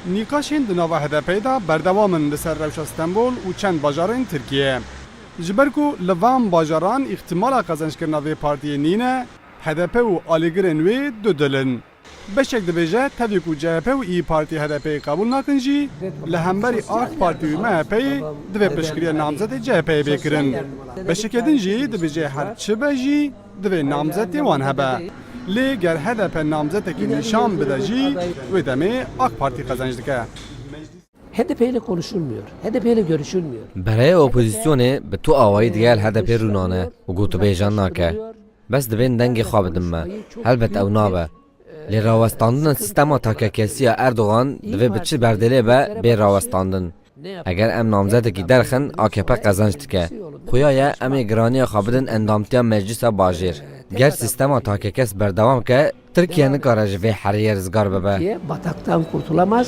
نیقاشین دناوا هدپی دا بردوامن لسر روش استانبول و چند باجارین ترکیه. جبرکو لوام باجاران احتمال قزنج کرنا وی پارتی نینه هدپی و آلیگرین وی دو دلن. بشک دبیجه تبیکو جهپی و ای پارتی هدپی قبول نکنجی لهمبری آک پارتی و مهپی دوی پشکری نامزد جهپی بکرن. بشک دنجی دبیجه هر چه بجی دوی نامزد وان هبه. لی گر هدف نامزد کی نشان بده جی و دمی AK Parti kazançlıka. HDP ile konuşulmuyor. HDP ile görüşülmüyor. برای اپوزیسیونه به تو آوایی دیگه هدف رونانه و گوتو بیجان ناکه. بس دبین دنگی خواب دمه. البته او نابه. لی راوستاندن سیستما تاکیکسی اردوغان دوی به چی بردیله به راوستاندن. اگر ام نامزد کی درخن AKP kazançlıka. خویای امی گرانی خوابدن اندامتیا مجلس باجیر. گر سیستما تاکیکس بردوام که ترکیه نکاره جوی حریه رزگار ببه. Bataktan kurtulamaz.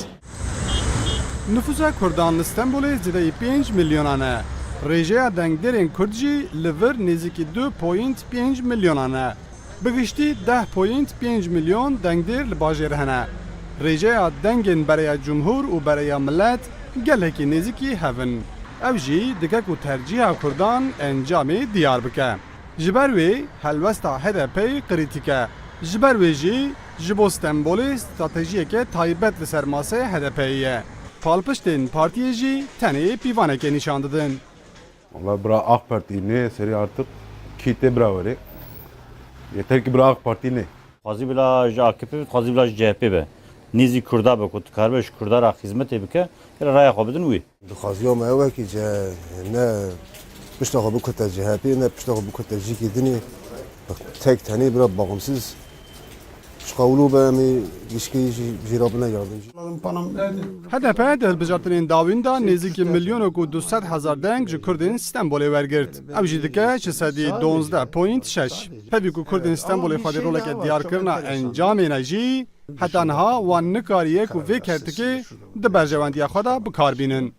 Nüfusa Kurdan İstanbul'e zirayı 5 milyonane. Rejaya dengderin Kurdji liver neziki 2.5 milyonane. Bigişti 10.5 milyon dengder li bajêr hene. Rejaya dengên bereya Cumhur û bereya millet gelekî nezikî hevin. Ev jî dike ku tercîha Kurdan encamê diyar bike. Ji ber wê helwesta HDP'yê kritik e. Ji ber wê jî ji bo Stenbolê stratejiyeke taybet li ser maseyê HDP'yê ye. Palpiştên partiyê jî tenê pîvaneke nîşan didin. Vallahi bırak AK Parti ne seri artık kitle bırakır. Yeter ki bırak AK Parti ne? Xwazî bila AKP, xwazî bila CHP be. Nîzî Kurda be ku dikarbe ji Kurda ra xizmetê bike, raya xwe bidin wî. Dixwaziya me ew e ki ne pişta xwe bikute CHP ne pişta xwe bikute jîkê dinê tek tenê bira bağımsız şqawlû be emê gişkî jî rabine yardımcı. HDP delbijartinên dawîn da nêzîkî milyon ku 200,000 deng ji Kurdên Stenbolê wergirt. Ev jî dike ji sedî 12.6. Hevî ku Kurdên Stenbolê xwedî roleke diyarkirina encamê ne jî heta niha wan nikariye ku vê kertikê di berjewendiya xwe da bikarbînin.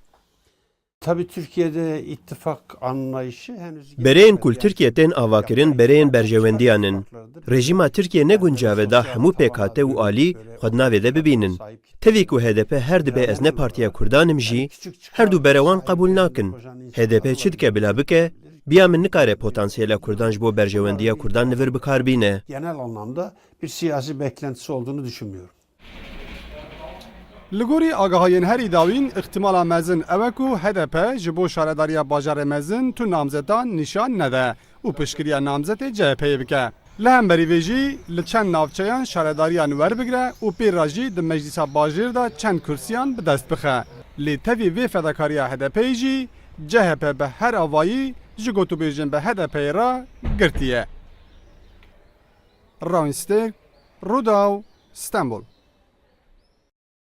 Tabii Türkiye'de ittifak anlayışı henüz... Bereyên kul Tirkiye tên avakirin bereyên berjewendiyan in. Rejima Tirkiye ne guncave da hemû pêkhate û alî xwe navê de bibînin. Tevî ku HDP her dibe ez ne Partiya Kurdanim jî her du berewan qebûl nakin. HDP çi dike bila bike biya min nikare potansiyela Kurdan ji bo berjewendiya Kurdan li vir bikarbîne. Genel anlamda bir siyasi beklentisi olduğunu düşünmüyorum. Li gorî agahiyên herî dawîn ihtimala mezin ew e ku HDP ji bo şaredariya bajarê mezin tu namzedan nîşan nede û piştgiriya namzetê CHP'yê bike. Li hemberî vê jî li çend navçeyan şaredariyan werbigire û pêra jî di meclîsa bajêr da çend kursiyan bi dest bixe. Lê tevî vê fedakariya HDP'yê jî CHP bi her avayî ji gotûbêjin bi HDP'yê ra girtiye. Rawin Stêrk, Rûdaw, Stenbol.